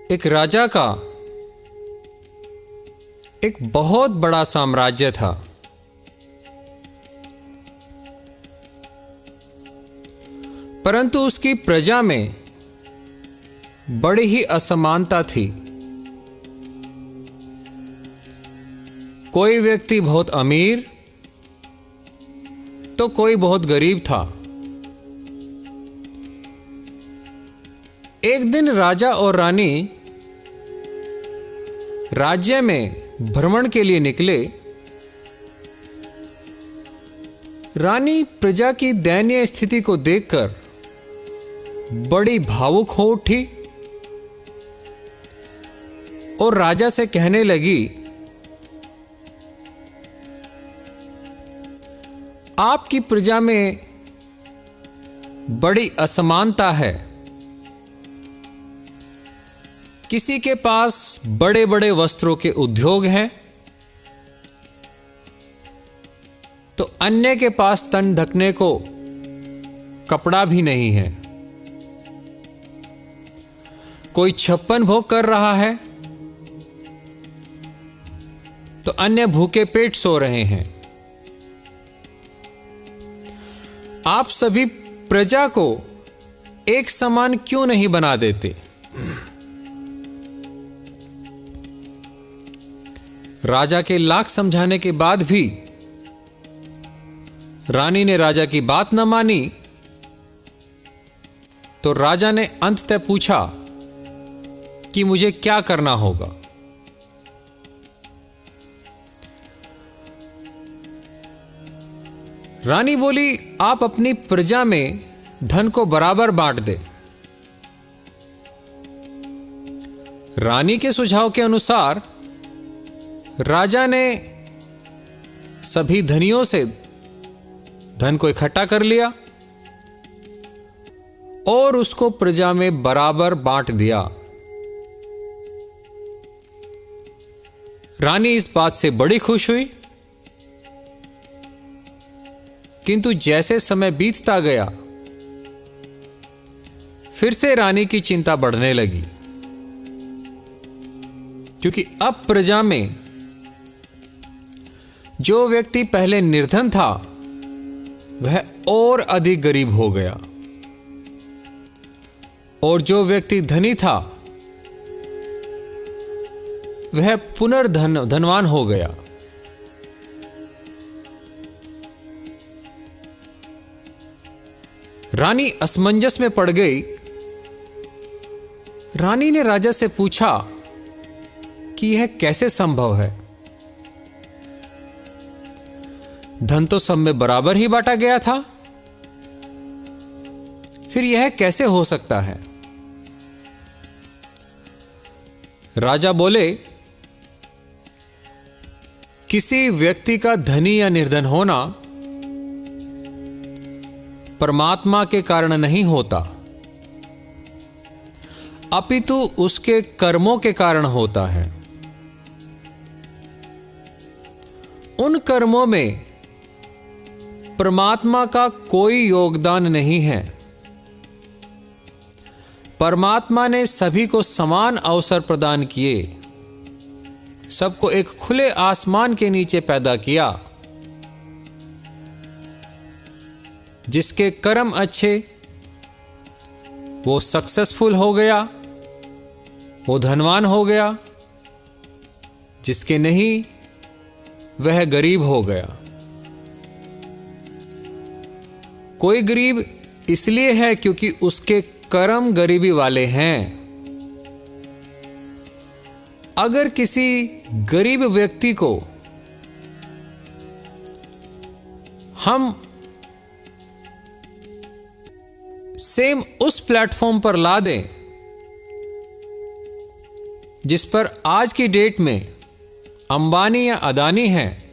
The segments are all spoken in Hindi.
एक राजा का एक बहुत बड़ा साम्राज्य था। परंतु उसकी प्रजा में बड़ी ही असमानता थी। कोई व्यक्ति बहुत अमीर तो कोई बहुत गरीब था। एक दिन राजा और रानी राज्य में भ्रमण के लिए निकले। रानी प्रजा की दयनीय स्थिति को देखकर बड़ी भावुक हो उठी और राजा से कहने लगी, आपकी प्रजा में बड़ी असमानता है। किसी के पास बड़े बड़े वस्त्रों के उद्योग हैं तो अन्य के पास तन ढकने को कपड़ा भी नहीं है। कोई 56 भोग कर रहा है तो अन्य भूखे पेट सो रहे हैं। आप सभी प्रजा को एक समान क्यों नहीं बना देते? राजा के लाख समझाने के बाद भी रानी ने राजा की बात न मानी तो राजा ने अंततः पूछा कि मुझे क्या करना होगा। रानी बोली, आप अपनी प्रजा में धन को बराबर बांट दे। रानी के सुझाव के अनुसार राजा ने सभी धनियों से धन को इकट्ठा कर लिया और उसको प्रजा में बराबर बांट दिया। रानी इस बात से बड़ी खुश हुई, किंतु जैसे समय बीतता गया फिर से रानी की चिंता बढ़ने लगी, क्योंकि अब प्रजा में जो व्यक्ति पहले निर्धन था वह और अधिक गरीब हो गया और जो व्यक्ति धनी था वह धनवान हो गया। रानी असमंजस में पड़ गई। रानी ने राजा से पूछा कि यह कैसे संभव है? धन तो सब में बराबर ही बांटा गया था, फिर यह कैसे हो सकता है? राजा बोले, किसी व्यक्ति का धनी या निर्धन होना परमात्मा के कारण नहीं होता, अपितु उसके कर्मों के कारण होता है। उन कर्मों में परमात्मा का कोई योगदान नहीं है। परमात्मा ने सभी को समान अवसर प्रदान किए, सबको एक खुले आसमान के नीचे पैदा किया। जिसके कर्म अच्छे वो सक्सेसफुल हो गया, वो धनवान हो गया, जिसके नहीं वह गरीब हो गया। कोई गरीब इसलिए है क्योंकि उसके कर्म गरीबी वाले हैं। अगर किसी गरीब व्यक्ति को हम सेम उस प्लेटफॉर्म पर ला दें जिस पर आज की डेट में अंबानी या अदानी हैं,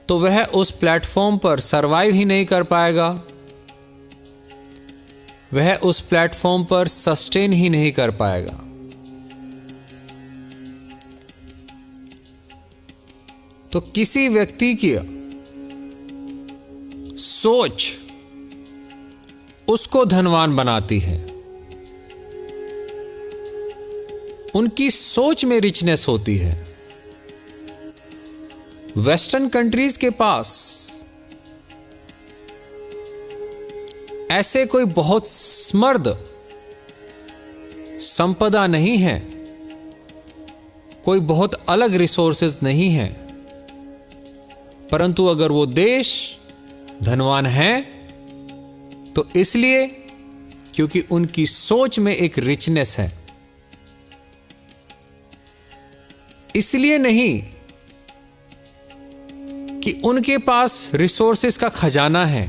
तो वह उस प्लेटफॉर्म पर सरवाइव ही नहीं कर पाएगा, वह उस प्लेटफॉर्म पर सस्टेन ही नहीं कर पाएगा। तो किसी व्यक्ति की सोच उसको धनवान बनाती है। उनकी सोच में रिचनेस होती है। वेस्टर्न कंट्रीज के पास ऐसे कोई बहुत समृद्ध संपदा नहीं है, कोई बहुत अलग रिसोर्सेज नहीं है, परंतु अगर वो देश धनवान है तो इसलिए क्योंकि उनकी सोच में एक रिचनेस है। इसलिए नहीं कि उनके पास रिसोर्सेज का खजाना है।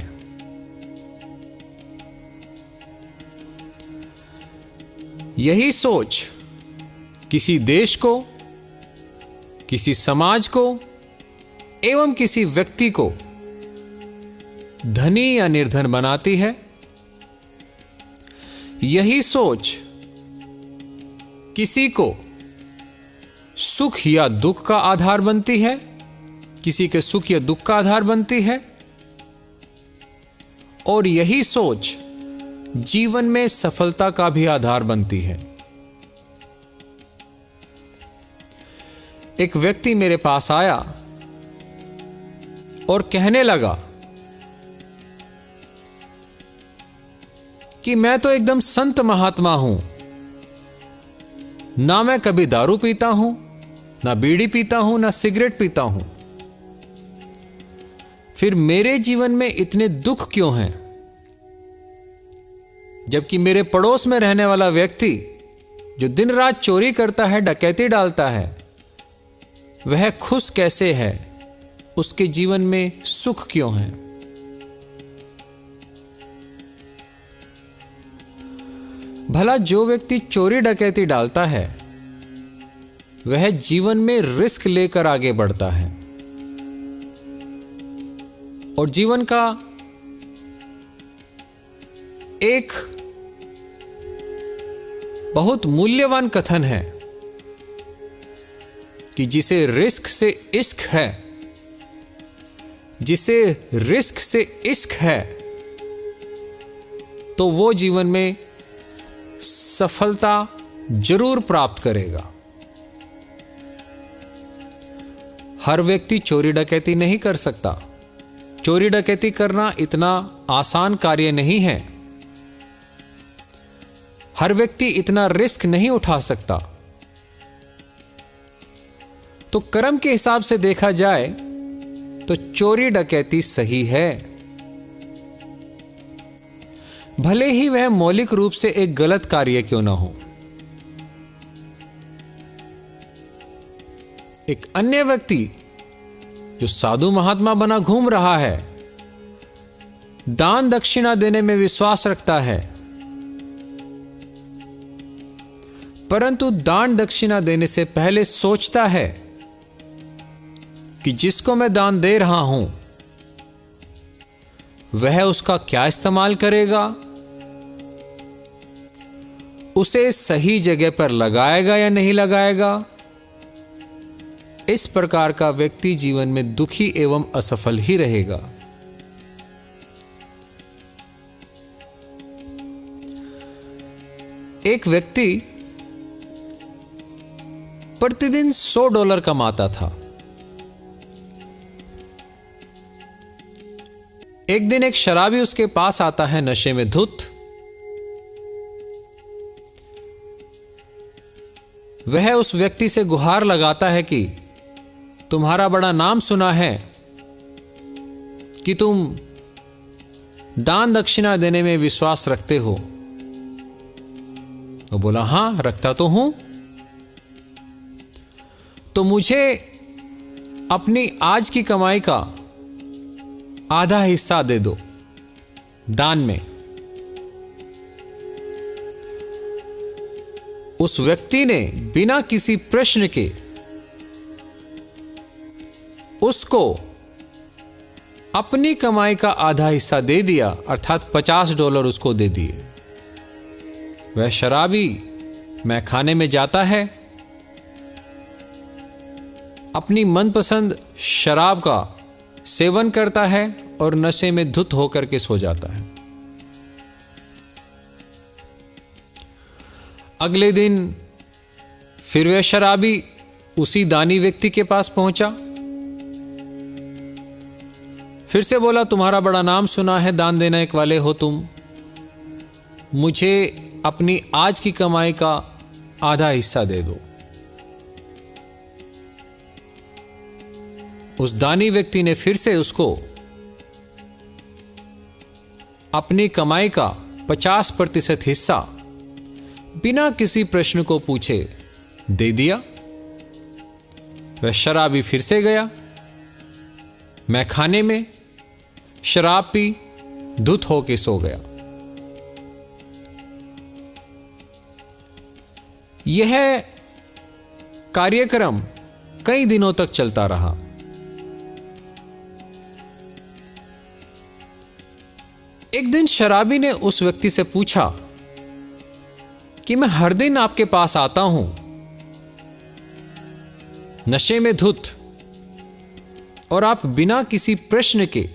यही सोच किसी देश को, किसी समाज को एवं किसी व्यक्ति को धनी या निर्धन बनाती है। यही सोच किसी को सुख या दुख का आधार बनती है, किसी के सुख या दुख का आधार बनती है, और यही सोच जीवन में सफलता का भी आधार बनती है। एक व्यक्ति मेरे पास आया और कहने लगा कि मैं तो एकदम संत महात्मा हूं, ना मैं कभी दारू पीता हूं, ना बीड़ी पीता हूं, ना सिगरेट पीता हूं, फिर मेरे जीवन में इतने दुख क्यों हैं? जबकि मेरे पड़ोस में रहने वाला व्यक्ति जो दिन रात चोरी करता है, डकैती डालता है, वह खुश कैसे है? उसके जीवन में सुख क्यों है? भला जो व्यक्ति चोरी डकैती डालता है वह जीवन में रिस्क लेकर आगे बढ़ता है और जीवन का एक बहुत मूल्यवान कथन है कि जिसे रिस्क से इश्क है, जिसे रिस्क से इश्क है, तो वो जीवन में सफलता जरूर प्राप्त करेगा। हर व्यक्ति चोरी डकैती नहीं कर सकता। चोरी डकैती करना इतना आसान कार्य नहीं है। हर व्यक्ति इतना रिस्क नहीं उठा सकता। तो कर्म के हिसाब से देखा जाए तो चोरी डकैती सही है, भले ही वह मौलिक रूप से एक गलत कार्य क्यों ना हो। एक अन्य व्यक्ति जो साधु महात्मा बना घूम रहा है, दान दक्षिणा देने में विश्वास रखता है, परंतु दान दक्षिणा देने से पहले सोचता है कि जिसको मैं दान दे रहा हूं वह उसका क्या इस्तेमाल करेगा, उसे सही जगह पर लगाएगा या नहीं लगाएगा। इस प्रकार का व्यक्ति जीवन में दुखी एवं असफल ही रहेगा। एक व्यक्ति प्रतिदिन $100 कमाता था। एक दिन एक शराबी उसके पास आता है नशे में धुत। वह उस व्यक्ति से गुहार लगाता है कि तुम्हारा बड़ा नाम सुना है कि तुम दान दक्षिणा देने में विश्वास रखते हो। वो बोला, हां रखता तो हूं। तो मुझे अपनी आज की कमाई का आधा हिस्सा दे दो दान में। उस व्यक्ति ने बिना किसी प्रश्न के उसको अपनी कमाई का आधा हिस्सा दे दिया, अर्थात $50 उसको दे दिए। वह शराबी मैखाने में जाता है, अपनी मनपसंद शराब का सेवन करता है और नशे में धुत होकर के सो जाता है। अगले दिन फिर वह शराबी उसी दानी व्यक्ति के पास पहुंचा, फिर से बोला, तुम्हारा बड़ा नाम सुना है, दान देने वाले हो तुम, मुझे अपनी आज की कमाई का आधा हिस्सा दे दो। उस दानी व्यक्ति ने फिर से उसको अपनी कमाई का 50% हिस्सा बिना किसी प्रश्न को पूछे दे दिया। वह शराबी फिर से गया मैखाने में, शराब पी, धुत होके सो गया। यह कार्यक्रम कई दिनों तक चलता रहा। एक दिन शराबी ने उस व्यक्ति से पूछा कि मैं हर दिन आपके पास आता हूं, नशे में धुत, और आप बिना किसी प्रश्न के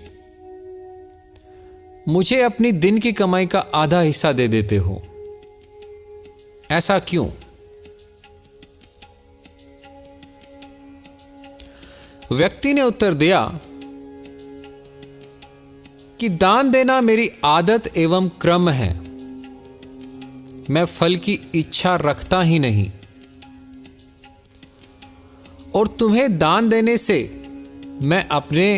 मुझे अपनी दिन की कमाई का आधा हिस्सा दे देते हो, ऐसा क्यों? व्यक्ति ने उत्तर दिया कि दान देना मेरी आदत एवं क्रम है, मैं फल की इच्छा रखता ही नहीं, और तुम्हें दान देने से मैं अपने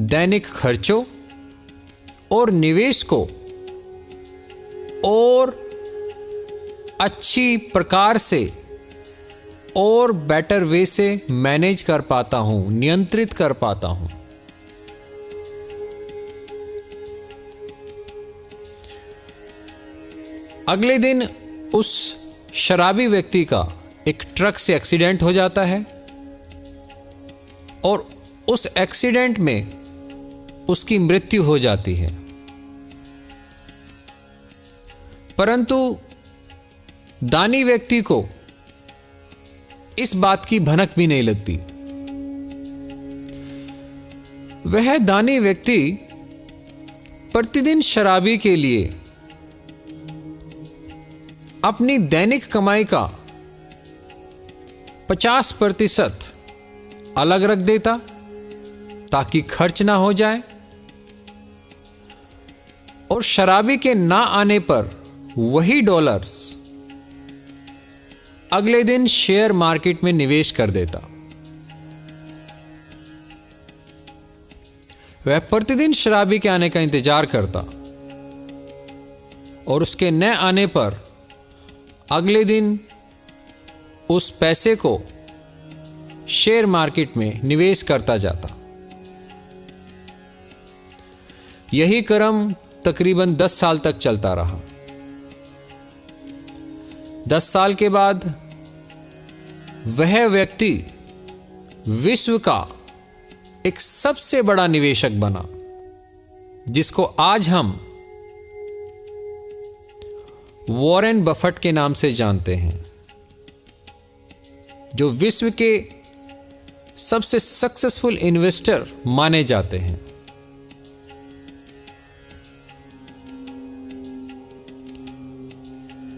दैनिक खर्चों और निवेश को और अच्छी प्रकार से और बेटर वे से मैनेज कर पाता हूं, नियंत्रित कर पाता हूं। अगले दिन उस शराबी व्यक्ति का एक ट्रक से एक्सीडेंट हो जाता है और उस एक्सीडेंट में उसकी मृत्यु हो जाती है। परंतु दानी व्यक्ति को इस बात की भनक भी नहीं लगती। वह दानी व्यक्ति प्रतिदिन शराबी के लिए अपनी दैनिक कमाई का 50% अलग रख देता ताकि खर्च ना हो जाए, और शराबी के ना आने पर वही डॉलर्स अगले दिन शेयर मार्केट में निवेश कर देता। वह प्रतिदिन शराबी के आने का इंतजार करता और उसके न आने पर अगले दिन उस पैसे को शेयर मार्केट में निवेश करता जाता। यही क्रम तकरीबन 10 साल तक चलता रहा। 10 साल के बाद वह व्यक्ति विश्व का एक सबसे बड़ा निवेशक बना, जिसको आज हम वॉरेन बफेट के नाम से जानते हैं, जो विश्व के सबसे सक्सेसफुल इन्वेस्टर माने जाते हैं।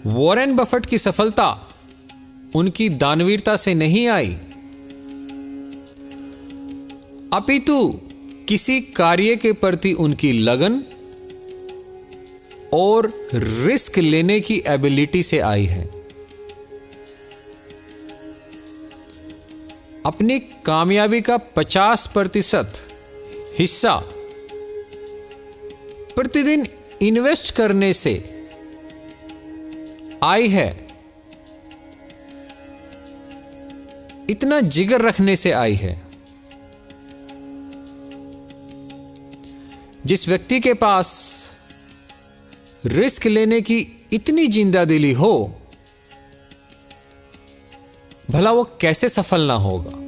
वॉरेन बफेट की सफलता उनकी दानवीरता से नहीं आई, अपितु किसी कार्य के प्रति उनकी लगन और रिस्क लेने की एबिलिटी से आई है। अपनी कामयाबी का 50% हिस्सा प्रतिदिन इन्वेस्ट करने से आई है, इतना जिगर रखने से आई है। जिस व्यक्ति के पास रिस्क लेने की इतनी जिंदा दिली हो, भला वो कैसे सफल ना होगा।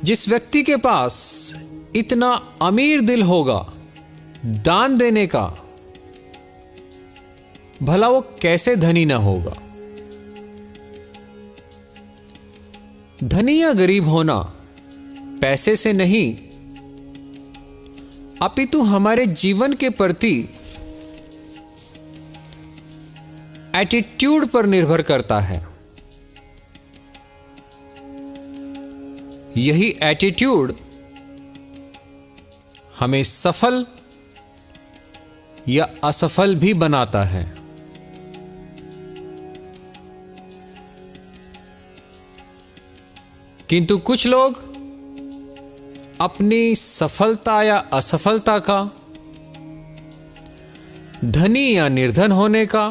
जिस व्यक्ति के पास इतना अमीर दिल होगा दान देने का, भला वो कैसे धनी ना होगा। धनी या गरीब होना पैसे से नहीं, अपितु हमारे जीवन के प्रति एटीट्यूड पर निर्भर करता है। यही एटीट्यूड हमें सफल या असफल भी बनाता है। किंतु कुछ लोग अपनी सफलता या असफलता का, धनी या निर्धन होने का,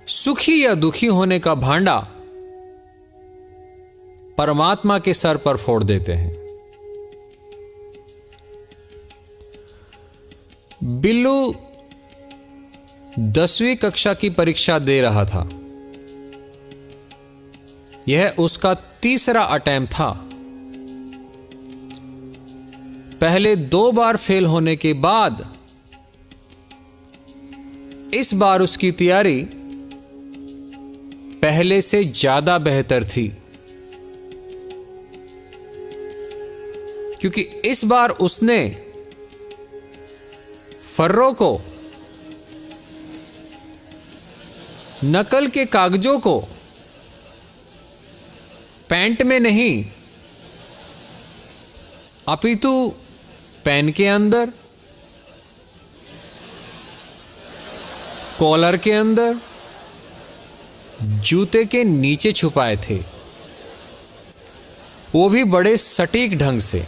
सुखी या दुखी होने का भांडा परमात्मा के सर पर फोड़ देते हैं। बिल्लू 10वीं कक्षा की परीक्षा दे रहा था। यह उसका तीसरा अटेम्प्ट था। पहले 2 बार फेल होने के बाद इस बार उसकी तैयारी पहले से ज्यादा बेहतर थी, क्योंकि इस बार उसने फर्रों को, नकल के कागजों को पैंट में नहीं अपितु पेन के अंदर, कॉलर के अंदर, जूते के नीचे छुपाए थे, वो भी बड़े सटीक ढंग से।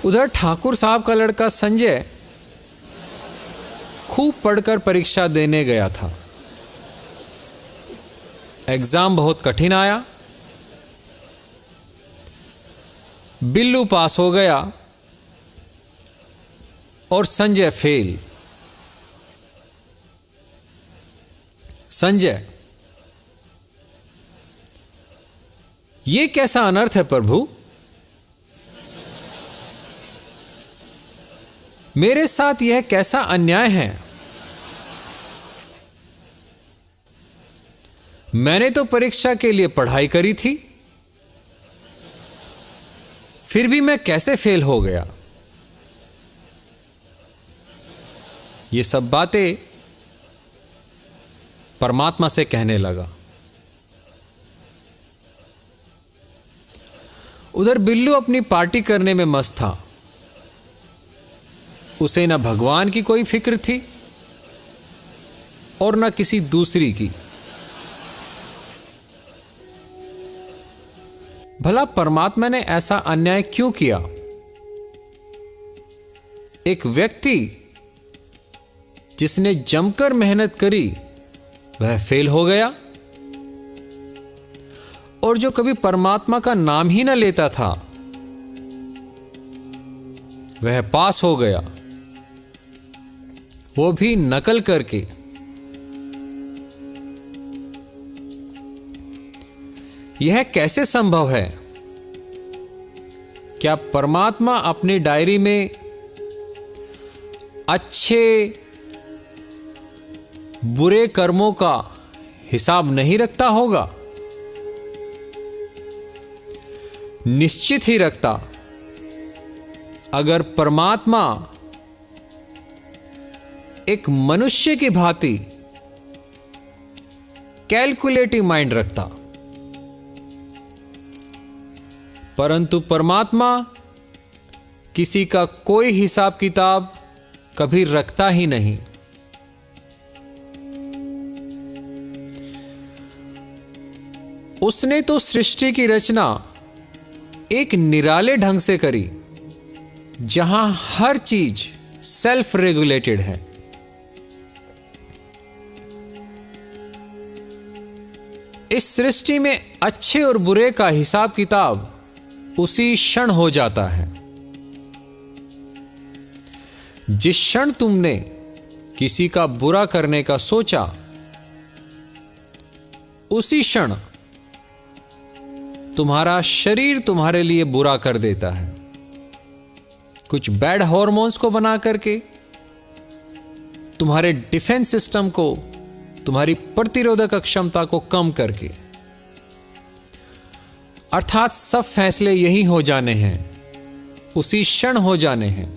उधर ठाकुर साहब का लड़का संजय खूब पढ़कर परीक्षा देने गया था। एग्जाम बहुत कठिन आया। बिल्लू पास हो गया और संजय फेल। संजय, ये कैसा अनर्थ है प्रभु? मेरे साथ यह कैसा अन्याय है? मैंने तो परीक्षा के लिए पढ़ाई करी थी, फिर भी मैं कैसे फेल हो गया? ये सब बातें परमात्मा से कहने लगा। उधर बिल्लू अपनी पार्टी करने में मस्त था। उसे न भगवान की कोई फिक्र थी और न किसी दूसरी की। भला परमात्मा ने ऐसा अन्याय क्यों किया? एक व्यक्ति जिसने जमकर मेहनत करी वह फेल हो गया, और जो कभी परमात्मा का नाम ही न लेता था वह पास हो गया, वो भी नकल करके। यह कैसे संभव है? क्या परमात्मा अपनी डायरी में अच्छे बुरे कर्मों का हिसाब नहीं रखता होगा? निश्चित ही रखता। अगर परमात्मा एक मनुष्य की भांति कैलकुलेटिव माइंड रखता, परंतु परमात्मा किसी का कोई हिसाब किताब कभी रखता ही नहीं। उसने तो सृष्टि की रचना एक निराले ढंग से करी, जहां हर चीज सेल्फ रेगुलेटेड है। इस सृष्टि में अच्छे और बुरे का हिसाब किताब उसी क्षण हो जाता है। जिस क्षण तुमने किसी का बुरा करने का सोचा, उसी क्षण तुम्हारा शरीर तुम्हारे लिए बुरा कर देता है, कुछ बैड हार्मोन्स को बना करके, तुम्हारे डिफेंस सिस्टम को, तुम्हारी प्रतिरोधक क्षमता को कम करके। अर्थात सब फैसले यही हो जाने हैं, उसी क्षण हो जाने हैं।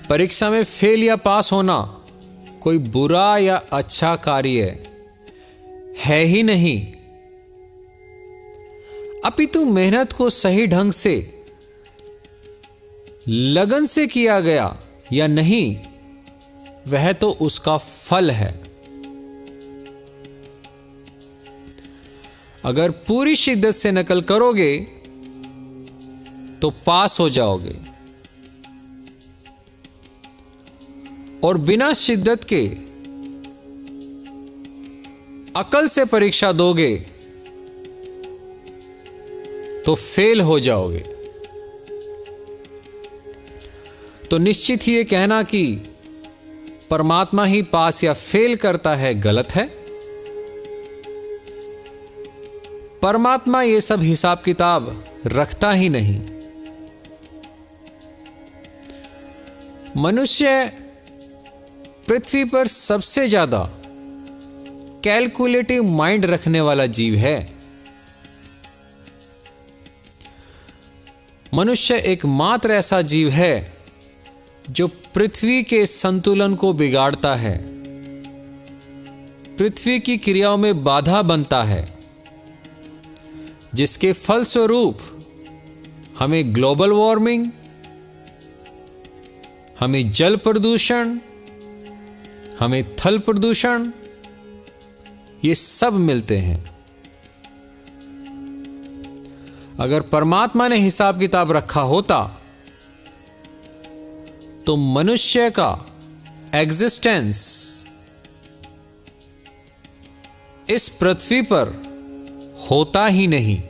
परीक्षा में फेल या पास होना कोई बुरा या अच्छा कार्य है ही नहीं, अपितु मेहनत को सही ढंग से लगन से किया गया या नहीं, वह तो उसका फल है। अगर पूरी शिद्दत से नकल करोगे तो पास हो जाओगे, और बिना शिद्दत के अकल से परीक्षा दोगे तो फेल हो जाओगे। तो निश्चित ही ये कहना कि परमात्मा ही पास या फेल करता है गलत है। परमात्मा ये सब हिसाब किताब रखता ही नहीं। मनुष्य पृथ्वी पर सबसे ज्यादा कैलकुलेटिव माइंड रखने वाला जीव है। मनुष्य एकमात्र ऐसा जीव है जो पृथ्वी के संतुलन को बिगाड़ता है, पृथ्वी की क्रियाओं में बाधा बनता है, जिसके फलस्वरूप हमें ग्लोबल वार्मिंग, हमें जल प्रदूषण, हमें थल प्रदूषण, ये सब मिलते हैं। अगर परमात्मा ने हिसाब किताब रखा होता तो मनुष्य का एग्जिस्टेंस इस पृथ्वी पर होता ही नहीं।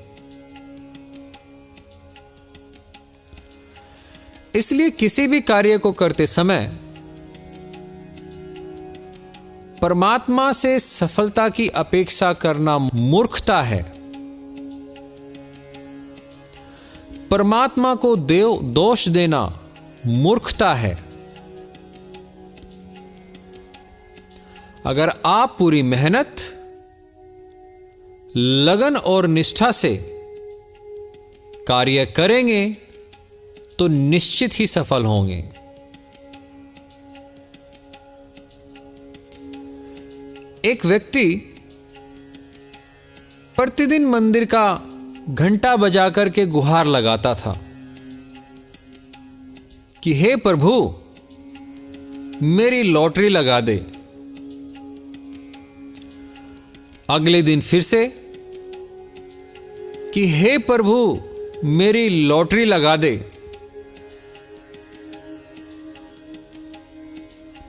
इसलिए किसी भी कार्य को करते समय परमात्मा से सफलता की अपेक्षा करना मूर्खता है। परमात्मा को दोष देना मूर्खता है। अगर आप पूरी मेहनत, लगन और निष्ठा से कार्य करेंगे तो निश्चित ही सफल होंगे। एक व्यक्ति प्रतिदिन मंदिर का घंटा बजाकर के गुहार लगाता था कि हे प्रभु, मेरी लॉटरी लगा दे। अगले दिन फिर से कि हे प्रभु, मेरी लॉटरी लगा दे।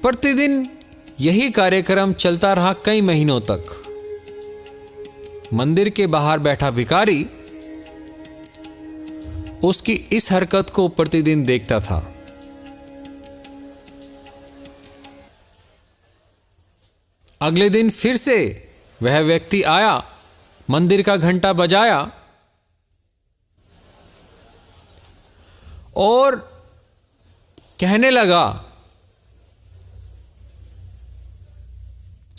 प्रतिदिन यही कार्यक्रम चलता रहा कई महीनों तक। मंदिर के बाहर बैठा भिखारी उसकी इस हरकत को प्रतिदिन देखता था। अगले दिन फिर से वह व्यक्ति आया, मंदिर का घंटा बजाया और कहने लगा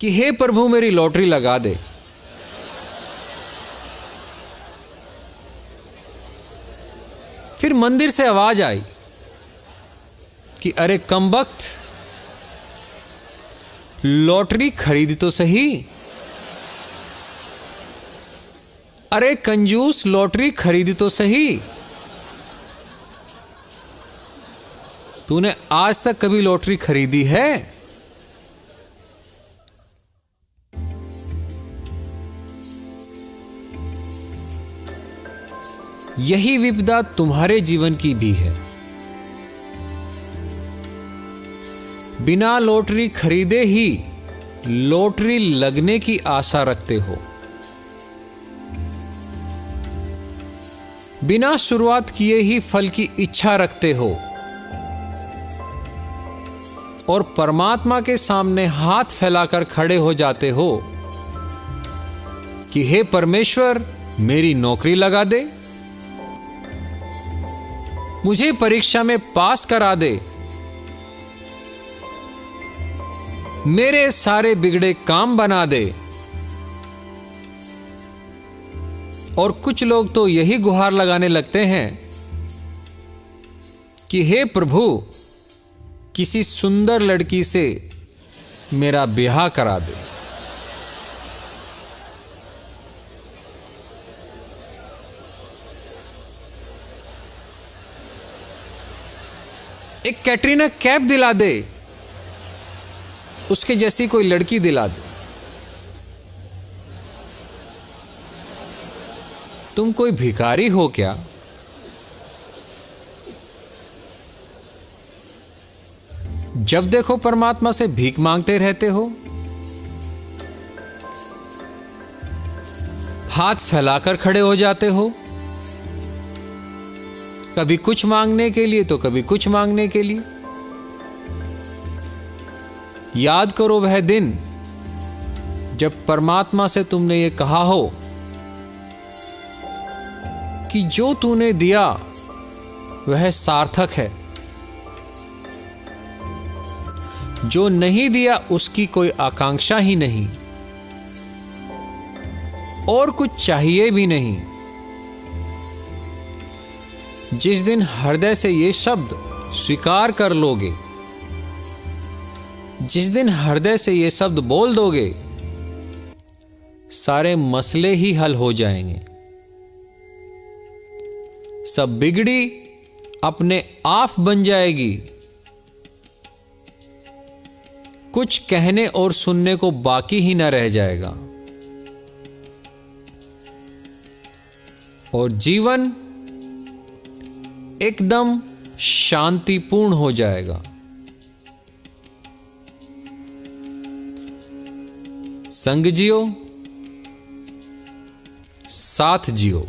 कि हे प्रभु, मेरी लॉटरी लगा दे। फिर मंदिर से आवाज आई कि अरे कमबख्त, लॉटरी खरीद तो सही। अरे कंजूस, लॉटरी खरीद तो सही। तूने आज तक कभी लॉटरी खरीदी है? यही विपदा तुम्हारे जीवन की भी है। बिना लॉटरी खरीदे ही लॉटरी लगने की आशा रखते हो। बिना शुरुआत किए ही फल की इच्छा रखते हो और परमात्मा के सामने हाथ फैलाकर खड़े हो जाते हो कि हे परमेश्वर, मेरी नौकरी लगा दे, मुझे परीक्षा में पास करा दे, मेरे सारे बिगड़े काम बना दे। और कुछ लोग तो यही गुहार लगाने लगते हैं कि हे प्रभु, किसी सुंदर लड़की से मेरा ब्याह करा दे। एक कैटरीना कैफ दिला दे, उसके जैसी कोई लड़की दिला दे। तुम कोई भिखारी हो क्या? जब देखो परमात्मा से भीख मांगते रहते हो, हाथ फैलाकर खड़े हो जाते हो, कभी कुछ मांगने के लिए तो कभी कुछ मांगने के लिए। याद करो वह दिन जब परमात्मा से तुमने ये कहा हो कि जो तूने दिया वह सार्थक है, जो नहीं दिया उसकी कोई आकांक्षा ही नहीं और कुछ चाहिए भी नहीं। जिस दिन हृदय से ये शब्द स्वीकार कर लोगे, जिस दिन हृदय से ये शब्द बोल दोगे, सारे मसले ही हल हो जाएंगे। सब बिगड़ी अपने आप बन जाएगी। कुछ कहने और सुनने को बाकी ही न रह जाएगा और जीवन एकदम शांतिपूर्ण हो जाएगा। संग जियो, साथ जियो।